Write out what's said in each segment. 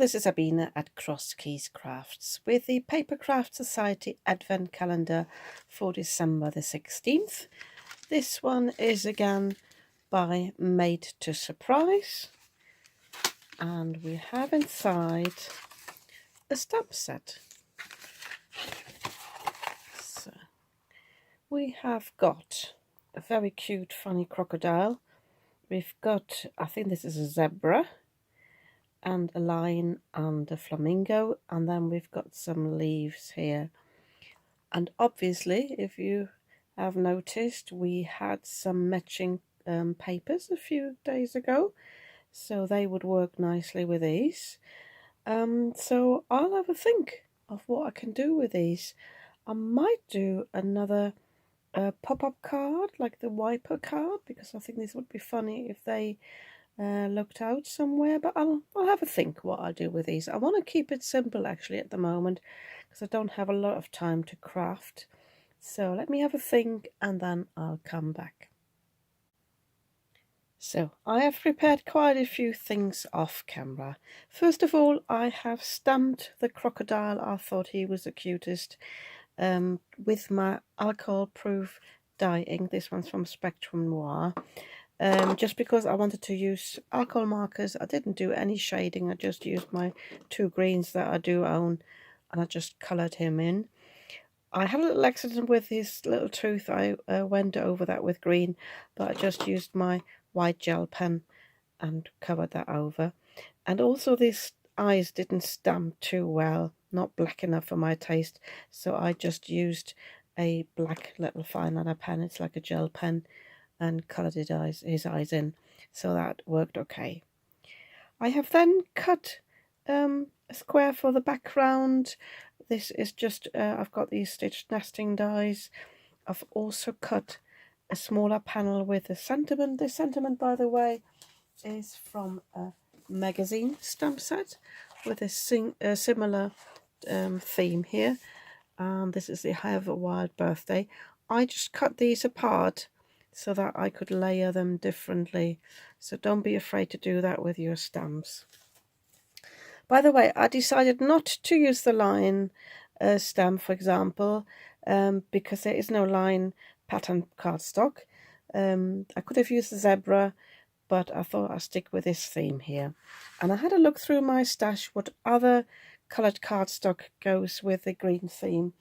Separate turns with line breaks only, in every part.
this is Sabina at Crosskeys Crafts with the Papercraft Society Advent Calendar for December the 16th. This one is again by Made to Surprise, and we have inside a stamp set. So we have got a very cute funny crocodile. We've got, I think this is a zebra, and a lion and a flamingo, and then we've got some leaves here. And obviously, if you have noticed, we had some matching papers a few days ago, so they would work nicely with these. So I'll have a think of what I can do with these. I might do another pop-up card, like the wiper card, because I think this would be funny if they looked out somewhere, but I'll have a think what I'll do with these. I want to keep it simple actually at the moment, because I don't have a lot of time to craft. So let me have a think and then I'll come back. So I have prepared quite a few things off camera. First of all, I have stamped the crocodile. I thought he was the cutest, with my alcohol proof dyeing. This one's from Spectrum Noir. Just because I wanted to use alcohol markers. I didn't do any shading, I just used my two greens that I do own, and I just coloured him in. I had a little accident with his little tooth. I went over that with green, but I just used my white gel pen and covered that over. And also these eyes didn't stamp too well, not black enough for my taste, so I just used a black little fine liner pen. It's like a gel pen, and coloured his eyes in, so that worked okay. I have then cut a square for the background. This is just, I've got these stitched nesting dies. I've also cut a smaller panel with a sentiment. This sentiment, by the way, is from a magazine stamp set with a similar theme here. This is the Have a Wild Birthday. I just cut these apart so that I could layer them differently. So don't be afraid to do that with your stamps. By the way, I decided not to use the line stamp, for example, because there is no line pattern cardstock. I could have used the zebra, but I thought I'd stick with this theme here. And I had a look through my stash what other coloured cardstock goes with the green theme,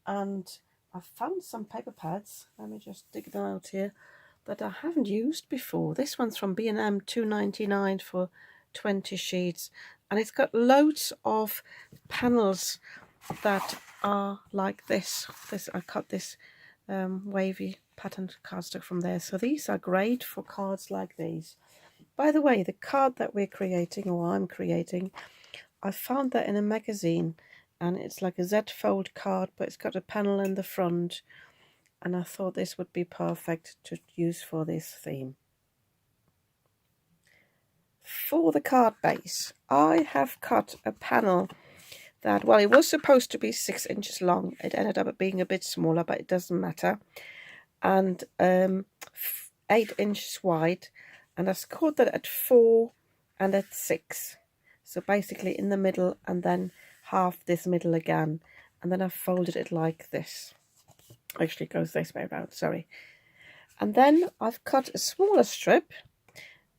and I found some paper pads. Let me just dig them out here, that I haven't used before. This one's from B&M, $2.99 for 20 sheets, and it's got loads of panels that are like this. I cut this wavy patterned cardstock from there, so these are great for cards like these. By the way, the card that we're creating, or I'm creating, I found that in a magazine, and it's like a Z-fold card, but it's got a panel in the front, and I thought this would be perfect to use for this theme. For the card base, I have cut a panel that, well, it was supposed to be 6 inches long. It ended up being a bit smaller, but it doesn't matter. And 8 inches wide, and I scored that at 4 and at 6. So basically in the middle, and then half this middle again, and then I've folded it like this. Actually, it goes this way around, sorry. And then I've cut a smaller strip,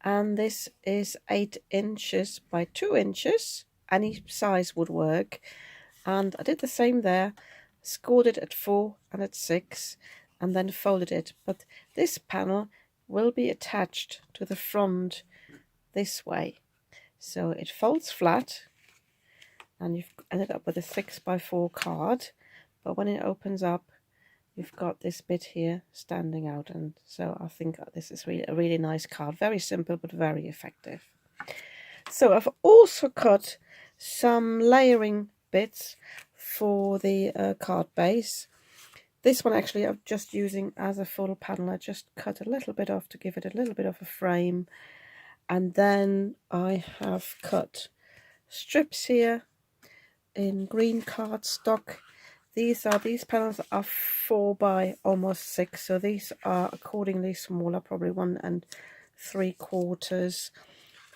and this is 8 inches by 2 inches. Any size would work. And I did the same there, scored it at 4 and at 6, and then folded it. But this panel will be attached to the front this way. So it folds flat, and you've ended up with a 6x4 card, but when it opens up, you've got this bit here standing out, and so I think this is really a really nice card. Very simple, but very effective. So I've also cut some layering bits for the card base. This one actually I'm just using as a full panel. I just cut a little bit off to give it a little bit of a frame, and then I have cut strips here in green cardstock. These panels are 4 by almost 6, so these are accordingly smaller, probably 1 3/4.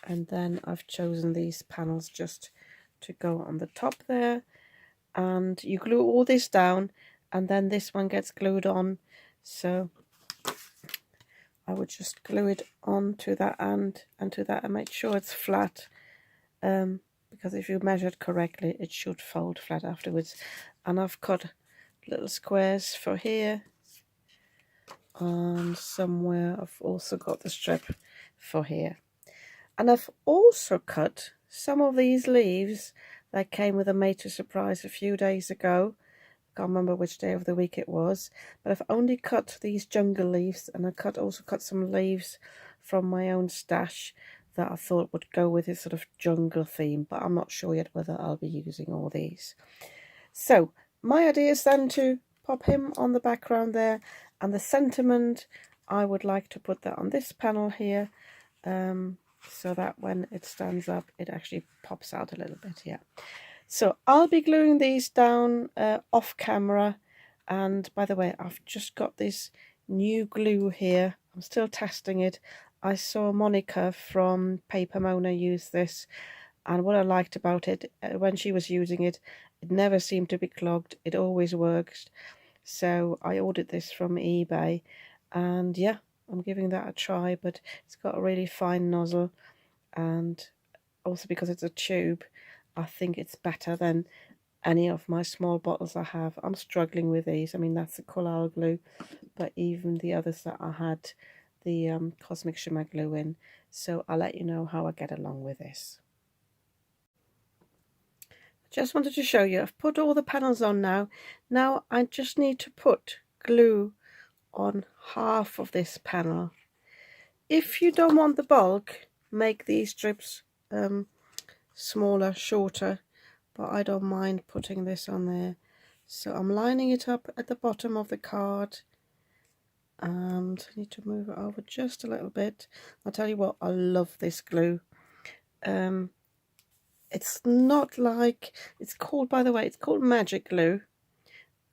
And then I've chosen these panels just to go on the top there, and you glue all this down and then this one gets glued on. So I would just glue it on to that end and to that and make sure it's flat, because if you measure it correctly it should fold flat afterwards. And I've cut little squares for here, and somewhere I've also got the strip for here. And I've also cut some of these leaves that came with a Made to Surprise a few days ago. Can't remember which day of the week it was, but I've only cut these jungle leaves, and I also cut some leaves from my own stash that I thought would go with this sort of jungle theme, but I'm not sure yet whether I'll be using all these. So my idea is then to pop him on the background there, and the sentiment, I would like to put that on this panel here, so that when it stands up it actually pops out a little bit here. So I'll be gluing these down off camera. And by the way, I've just got this new glue here. I'm still testing it. I saw Monica from Paper Mona use this, and what I liked about it, when she was using it, it never seemed to be clogged. It always works. So I ordered this from eBay, and yeah, I'm giving that a try. But it's got a really fine nozzle, and also because it's a tube, I think it's better than any of my small bottles I have. I'm struggling with these. I mean, that's the Collal glue, but even the others that I had the Cosmic Shimmer glue in. So I'll let you know how I get along with this. Just wanted to show you, I've put all the panels on now. Now I just need to put glue on half of this panel. If you don't want the bulk, make these strips smaller, shorter, but I don't mind putting this on there. So I'm lining it up at the bottom of the card, and I need to move it over just a little bit. I'll tell you what, I love this glue. It's not like, it's called, by the way, it's called Magic Glue,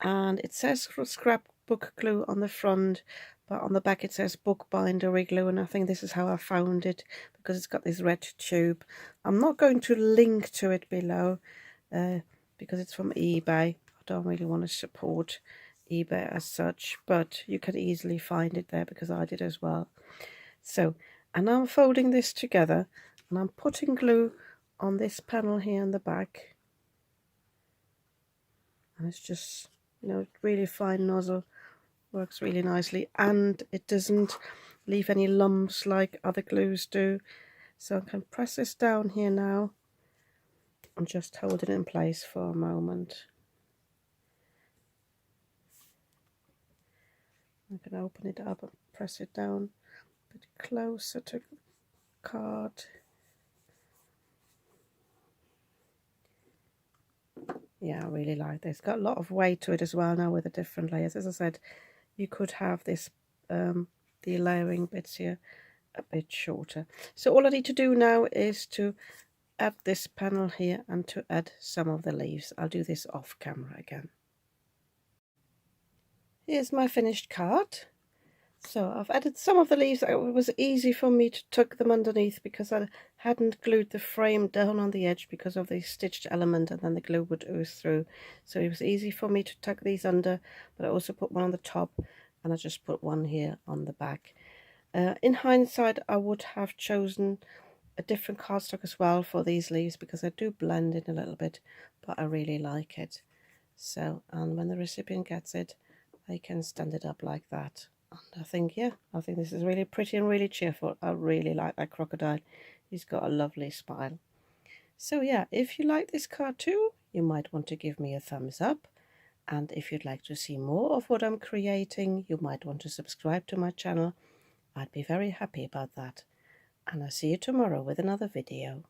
and it says scrapbook glue on the front, but on the back it says bookbindery glue, and I think this is how I found it, because it's got this red tube. I'm not going to link to it below because it's from eBay. I don't really want to support eBay as such, but you can easily find it there because I did as well. So, and I'm folding this together, and I'm putting glue on this panel here in the back, and it's just, you know, really fine nozzle, works really nicely, and it doesn't leave any lumps like other glues do. So I can press this down here now and just hold it in place for a moment. I can open it up and press it down a bit closer to the card. Yeah, I really like this. It's got a lot of weight to it as well now with the different layers. As I said, you could have this, the layering bits here a bit shorter. So all I need to do now is to add this panel here and to add some of the leaves. I'll do this off camera again. Here's my finished card. So I've added some of the leaves. It was easy for me to tuck them underneath because I hadn't glued the frame down on the edge because of the stitched element, and then the glue would ooze through. So it was easy for me to tuck these under, but I also put one on the top, and I just put one here on the back. In hindsight, I would have chosen a different cardstock as well for these leaves because I do blend in a little bit, but I really like it. So, and when the recipient gets it, they can stand it up like that. And I think, yeah, I think this is really pretty and really cheerful. I really like that crocodile. He's got a lovely smile. So yeah, if you like this card too, you might want to give me a thumbs up. And if you'd like to see more of what I'm creating, you might want to subscribe to my channel. I'd be very happy about that. And I'll see you tomorrow with another video.